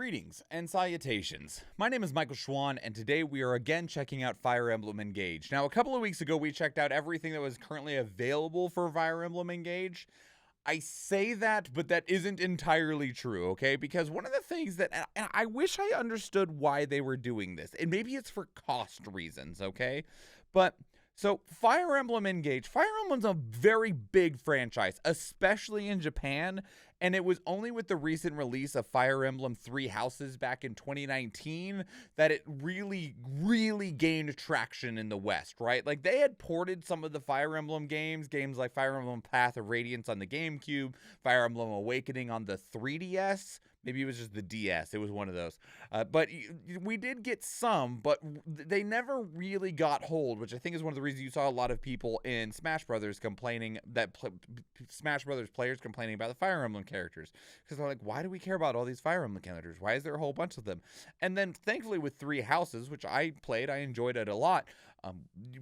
Greetings and salutations. My name is Michael Schwahn, and today we are again checking out Fire Emblem Engage. Now, a couple of weeks ago, we checked out everything that was currently available for Fire Emblem Engage. I say that, but that isn't entirely true, okay? Because one of the things that, and I wish I understood why they were doing this, and maybe it's for cost reasons, okay? But so Fire Emblem Engage, Fire Emblem's a very big franchise, especially in Japan, and it was only with the recent release of Fire Emblem Three Houses back in 2019 that it really gained traction in the West, right? Like, they had ported some of the Fire Emblem games like Fire Emblem Path of Radiance on the GameCube, Fire Emblem Awakening on the 3DS. Maybe it was just the DS. It was one of those. But we did get some, but they never really got hold, which I think is one of the reasons you saw a lot of people in Smash Brothers complaining that Smash Brothers players complaining about the Fire Emblem characters. Because they're like, why do we care about all these Fire Emblem characters? Why is there a whole bunch of them? And then thankfully with Three Houses, which I played, I enjoyed it a lot.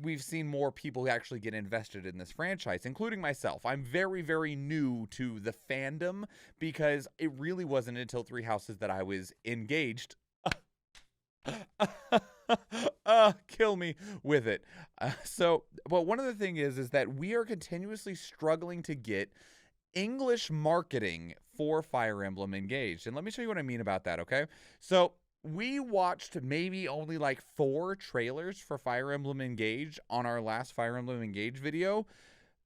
We've seen more people actually get invested in this franchise, including myself. I'm very new to the fandom because it really wasn't until Three Houses that I was engaged. Kill me with it. But one of the things is that we are continuously struggling to get English marketing for Fire Emblem Engaged. And let me show you what I mean about that, okay? So we watched maybe only like 4 trailers for Fire Emblem Engage on our last Fire Emblem Engage video.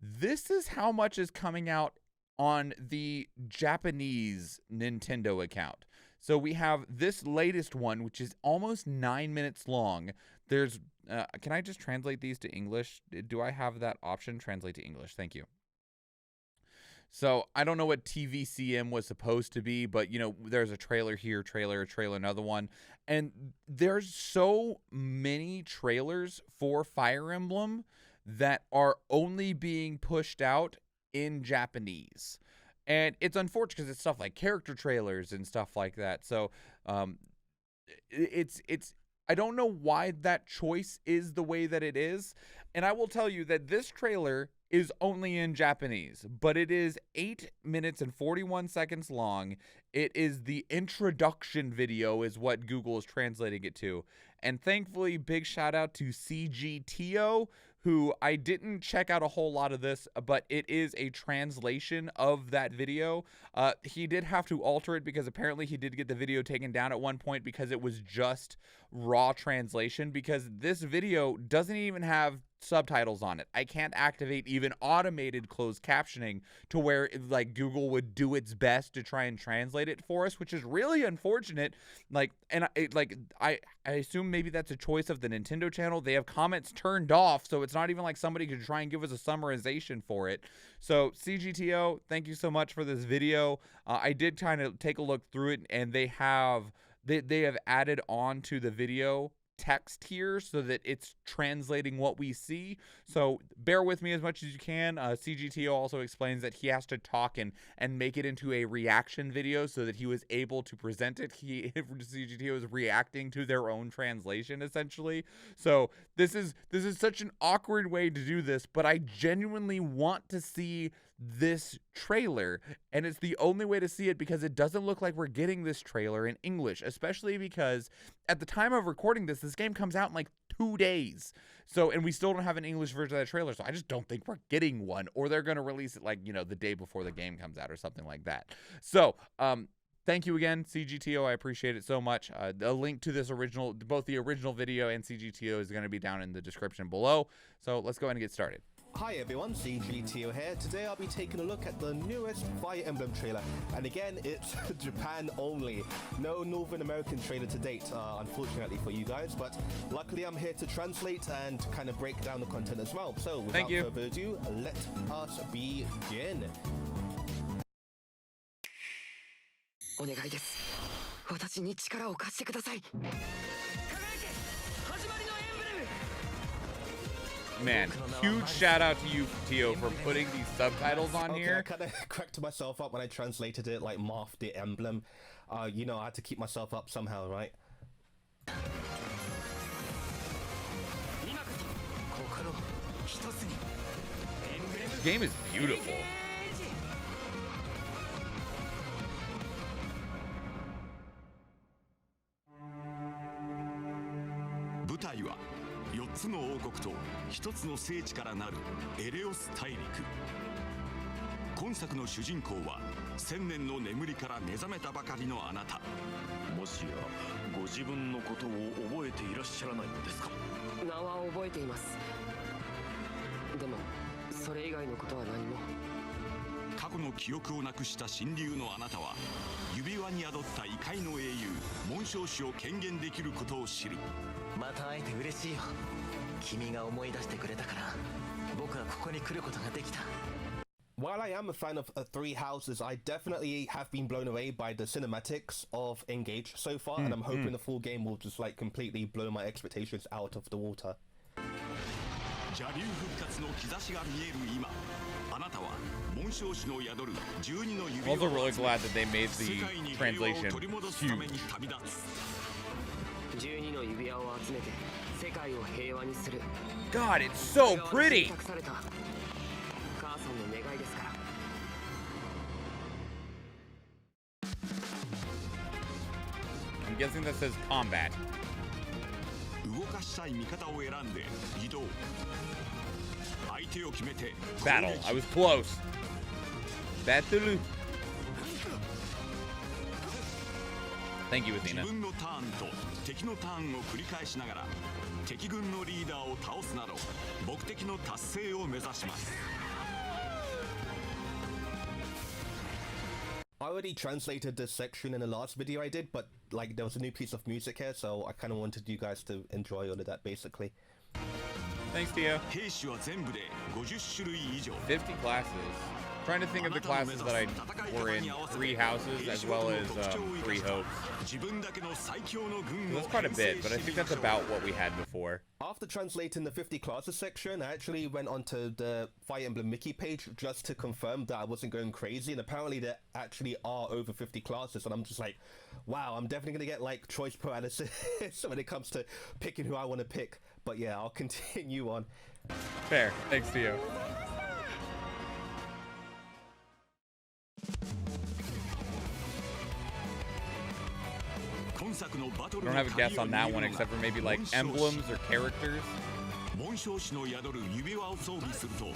This is how much is coming out on the Japanese Nintendo account. So we have this latest one, which is almost 9 minutes long. There's, can I just translate these to English? Do I have that option? Translate to English. Thank you. So I don't know what TVCM was supposed to be, but, you know, there's a trailer here, trailer, another one. And there's so many trailers for Fire Emblem that are only being pushed out in Japanese. And it's unfortunate because it's stuff like character trailers and stuff like that. So I don't know why that choice is the way that it is. And I will tell you that this trailer is only in Japanese, but it is 8 minutes and 41 seconds long. It is the introduction video is what Google is translating it to. And thankfully, big shout out to CGTO, who I didn't check out a whole lot of this, but it is a translation of that video. He did have to alter it because apparently he did get the video taken down at one point because it was just raw translation, because this video doesn't even have subtitles on it. I can't activate even automated closed captioning to where like Google would do its best to try and translate it for us, which is really unfortunate. Like, and I assume maybe that's a choice of the Nintendo channel. They have comments turned off, so it's not even like somebody could try and give us a summarization for it. So CGTO, thank you so much for this video. I did kind of take a look through it, and they have added on to the video text here so that it's translating what we see. So bear with me as much as you can. CGTO also explains that he has to talk and make it into a reaction video so that he was able to present it. CGTO is reacting to their own translation essentially. So this is such an awkward way to do this, but I genuinely want to see this trailer, and it's the only way to see it because it doesn't look like we're getting this trailer in English, especially because at the time of recording this game comes out in like 2 days. So, and we still don't have an English version of that trailer, so I just don't think we're getting one, or they're going to release it like, you know, the day before the game comes out or something like that. So, thank you again, CGTO. I appreciate it so much. A link to this both the original video and CGTO is going to be down in the description below. So let's go ahead and get started. Hi everyone, CGTO here. Today I'll be taking a look at the newest Fire Emblem trailer, and again it's Japan only. No Northern American trailer to date, unfortunately for you guys, but luckily I'm here to translate and kind of break down the content as well. So without further ado, let us begin. お願いです。私に力を貸してください。 Man, huge shout out to you, Tio, for putting these subtitles on here. I kind of cracked myself up when I translated it, like Marth the Emblem. You know, I had to keep myself up somehow, right? This game is beautiful. 台は4つの王国と1つの聖地からなるエレオス大陸。今作の主人公は1000年の眠りから目覚めたばかりのあなた。もしやご自分のことを覚えていらっしゃらないのですか？名は覚えています。でもそれ以外のことは何も。過去の記憶をなくした神竜のあなたは指輪に宿った異界の英雄紋章師を権限できることを知る。また会えて嬉しいよ。君が思い出してくれたから僕はここに来ることができた。While I am a fan of Three Houses, I definitely have been blown away by the cinematics of Engage so far, and I'm hoping the full game will just like completely blow my expectations out of the water. 邪竜復活の兆しが見える今、あなたは紋章師の宿る12の指輪 Also を really 集め glad that they made 世 the 界に平和を translation 取り戻すため huge. に旅立つ。12の指輪を集めて世界を平和にする。 God, it's so これは pretty. 託された母さんの願いですから。I'm guessing that says combat. 動かしたい味方を選んで移動。相手を決めて Battle. I was close. Battle. Thank you, 自 Athena. 分のターンと敵のターンを繰り返しながら敵軍のリーダーを倒すなど目的の達成を目指します。I already translated this section in the last video I did, but like there was a new piece of music here, so I kind of wanted you guys to enjoy all of that basically. Thanks, Tio. 兵士は全部で50種類以上。 50 classes. Trying to think of the classes that I were in Three Houses as well as Three Hopes. 自分だけの最強の軍 That's を quite a 編成 bit, but I して think みま that's しょう。 about what we had before. After translating the 50 classes section, I actually went onto the Fire Emblem Mickey page just to confirm that I wasn't going crazy, and apparently there actually are over 50 classes, and I'm just like, wow, I'm definitely gonna get like choice paralysis when it comes to picking who I want to pick. But yeah, I'll continue on. Fair. Thanks, Tio. I don't have a guess on that one except for maybe like emblems or characters. 紋章師の宿る指輪を装備すると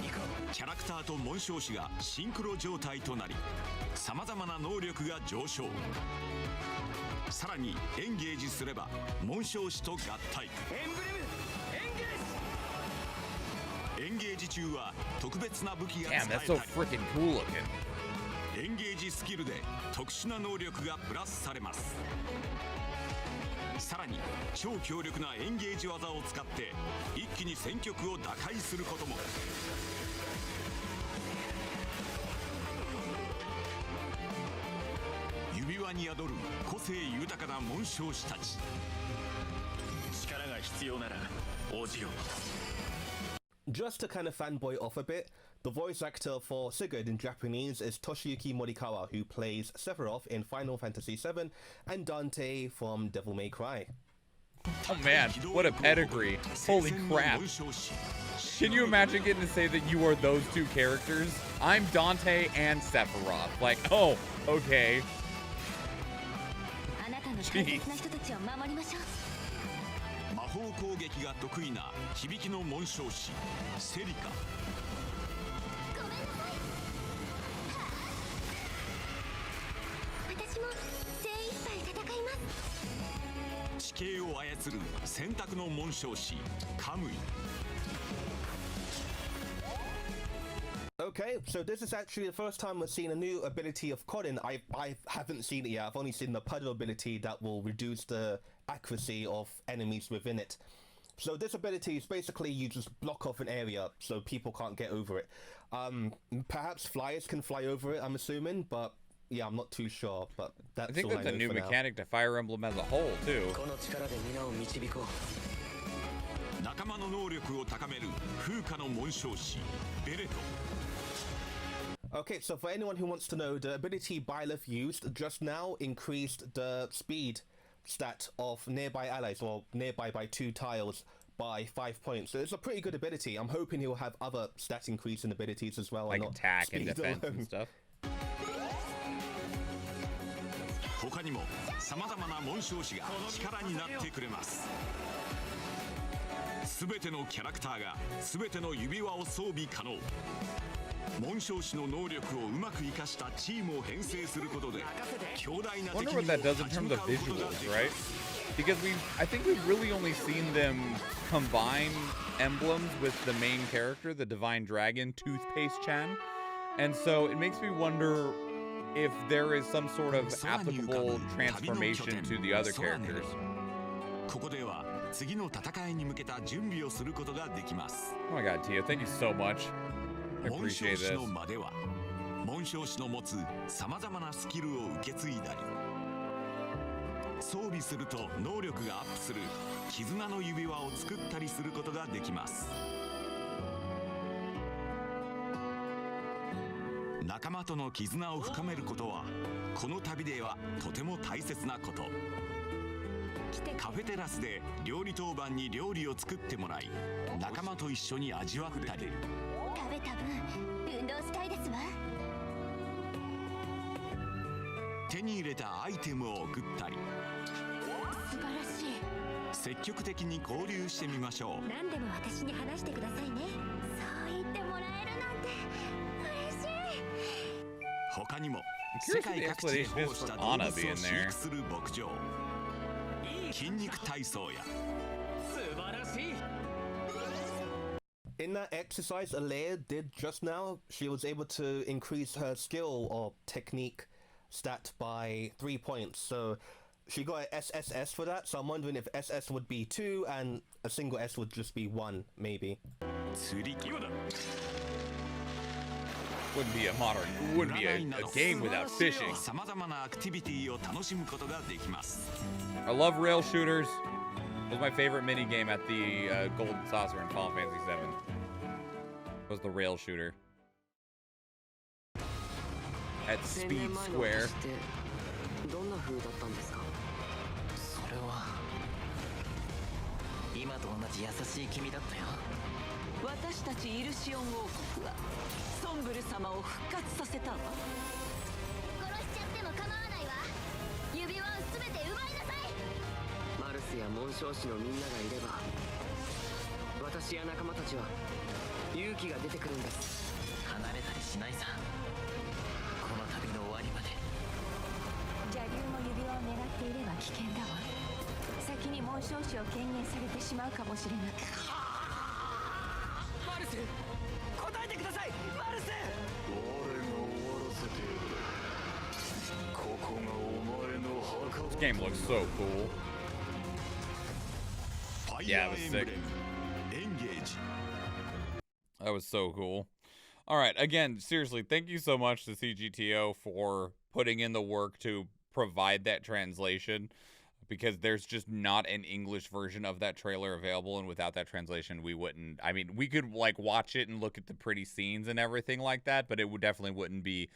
キャラクターと紋章師がシンクロ状態となりさまざまな能力が上昇。さらにエンゲージすれば紋章師と合体。エンゲージ中は特別な武器が使 Damn, え that's た so り freaking cool looking. エンゲージスキルで特殊な能力がプラスされます。さらに超強力なエンゲージ技を使って一気に戦局を打開することも。指輪に宿る個性豊かな紋章師たち。力が必要なら応じよう。 Just to kind of fanboy off a bit, the voice actor for Sigurd in Japanese is Toshiyuki Morikawa, who plays Sephiroth in Final Fantasy VII and Dante from Devil May Cry. Oh man, what a pedigree. Holy crap. Can you imagine getting to say that you are those two characters? I'm Dante and Sephiroth. Like, oh, okay. Jeez. 魔法攻撃が得意な響きの紋章師セリカ。私も精一杯戦います。地形を操る選択の紋章師カムイ。 Okay, so this is actually the first time we're seeing a new ability of Corin. I haven't seen it yet. I've only seen the puddle ability that will reduce the accuracy of enemies within it. So this ability is basically you just block off an area so people can't get over it. Perhaps flyers can fly over it, I'm assuming, but yeah, I'm not too sure. But that's I think all that's I a know new for now. mechanic to Fire Emblem as a whole, too. この力で皆を導こう。仲間の能力を高める風化の紋章師ベレト。 Okay, so for anyone who wants to know, the ability Byleth used just now increased the speed stat of nearby allies, or nearby by 2 tiles, by 5 points. So it's a pretty good ability. I'm hoping he'll have other stat increasing abilities as well. Like and not attack and speed defense alone. and stuff. 他にもさまざまな紋章師が力になってくれます。全てのキャラクターが全ての指輪を装備可能。紋章師の能力をうまく生かしたチームを編成することで強大な I 敵 wonder に what that も does in 立ち terms 向 of かうことが visuals, でき right? ます。 Because I think we've really only seen them combine emblems with the main character, the Divine Dragon, Toothpaste Chan. And so it makes me wonder if there is some sort of applicable transformation to the other characters. ここでは次の戦いに向けた準備をすることができます。 Oh my god, Tia, thank you so much. I 紋章 appreciate 師 this. の間では紋章師の持つさまざまなスキルを受け継いだり、装備すると能力がアップする絆の指輪を作ったりすることができます。仲間との絆を深めることはこの旅ではとても大切なこと。カフェテラスで料理当番に料理を作ってもらい、仲間と一緒に味わったり、食べた分運動したいですわ。手に入れたアイテムを送ったり、素晴らしい。積極的に交流してみましょう。何でも私に話してくださいね。そう言ってもらえるなんて嬉しい。他にも I'm 世 curious 界 what 各 the 地で explanation 保 is 護し for た動 Anna 物を being 飼 there. 育する牧場、筋肉体操や In that exercise Alea did just now, she was able to increase her skill or technique stat by 3 points. So she got an SSS for that. So I'm wondering if SS would be 2 and a single S would just be 1, maybe. 釣り今だ。 Wouldn't be a modern, wouldn't be a game without fishing. さまざまなアクティビティを楽しむことができます。 I love rail shooters. It was my favorite mini game at the Golden Saucer in Final Fantasy VII. Was the rail shooter at Speed Square. どんな風だったんですか？それは今と同じ優しい君だったよ。私たちイルシオン王国はソンブル様を復活させたわ。殺しちゃっても構わないわ。指輪を全て奪いなさい。マルスや紋章師のみんながいれば、私や仲間たちは勇気が出てくるんです。離れたりしないさ。この旅の終わりまで。邪竜も指輪を狙っていれば危険だわ。先に紋章師を権限されてしまうかもしれない。マルス、答えてください。マルス。我が終わらせてやる。ここがお前の墓。 This game looks so cool. ファイ Yeah, ヤ it was ーエンブレ sick. ム、エンゲージ。 That was so cool. All right, again, seriously, thank you so much to CGTO for putting in the work to provide that translation, because there's just not an English version of that trailer available, and without that translation we wouldn't, I mean, we could like watch it and look at the pretty scenes and everything like that, but it would definitely wouldn't be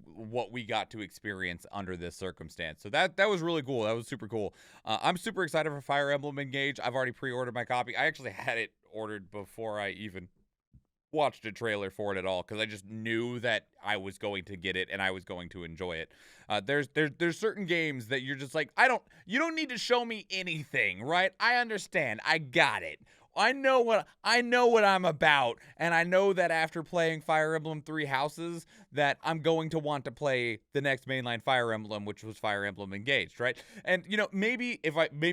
what we got to experience under this circumstance. So that was really cool. That was super cool. I'm super excited for Fire Emblem Engage. I've already pre-ordered my copy. I actually had it ordered before I even watched a trailer for it at all, because I just knew that I was going to get it and I was going to enjoy it. There's certain games that you're just like, you don't need to show me anything, right? I understand. I got it. I know what I'm about, and I know that after playing Fire Emblem 3 Houses that I'm going to want to play the next mainline Fire Emblem, which was Fire Emblem Engaged, right? And you know, maybe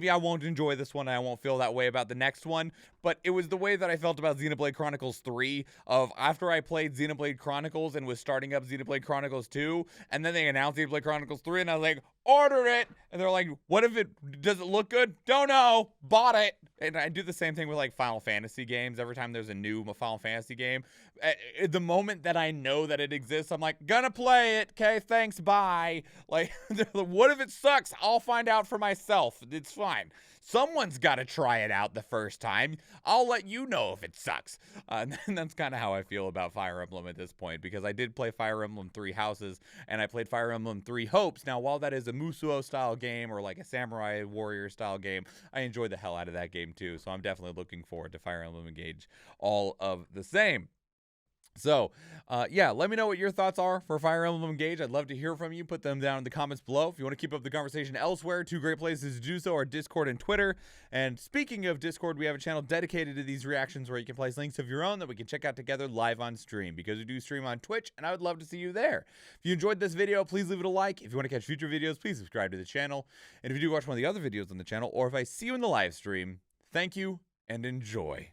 I won't enjoy this one and I won't feel that way about the next one, but it was the way that I felt about Xenoblade Chronicles 3, of after I played Xenoblade Chronicles and was starting up Xenoblade Chronicles 2, and then they announced Xenoblade Chronicles 3 and I was like, order it, and they're like, what if does it look good? Don't know, bought it. And I do the same thing with like Final Fantasy games. Every time there's a new Final Fantasy game, at the moment that I know that it exists, I'm like, gonna play it, okay, thanks, bye. Like, what if it sucks? I'll find out for myself. It's fine. Someone's got to try it out the first time. I'll let you know if it sucks. And that's kind of how I feel about Fire Emblem at this point, because I did play Fire Emblem 3 Houses, and I played Fire Emblem 3 Hopes. Now, while that is a Musuo-style game, or like a Samurai Warrior-style game, I enjoyed the hell out of that game too. So I'm definitely looking forward to Fire Emblem Engage all of the same. So, yeah, let me know what your thoughts are for Fire Emblem Engage. I'd love to hear from you. Put them down in the comments below. If you want to keep up the conversation elsewhere, two great places to do so are Discord and Twitter. And speaking of Discord, we have a channel dedicated to these reactions where you can place links of your own that we can check out together live on stream, because we do stream on Twitch, and I would love to see you there. If you enjoyed this video, please leave it a like. If you want to catch future videos, please subscribe to the channel. And if you do watch one of the other videos on the channel, or if I see you in the live stream, thank you and enjoy.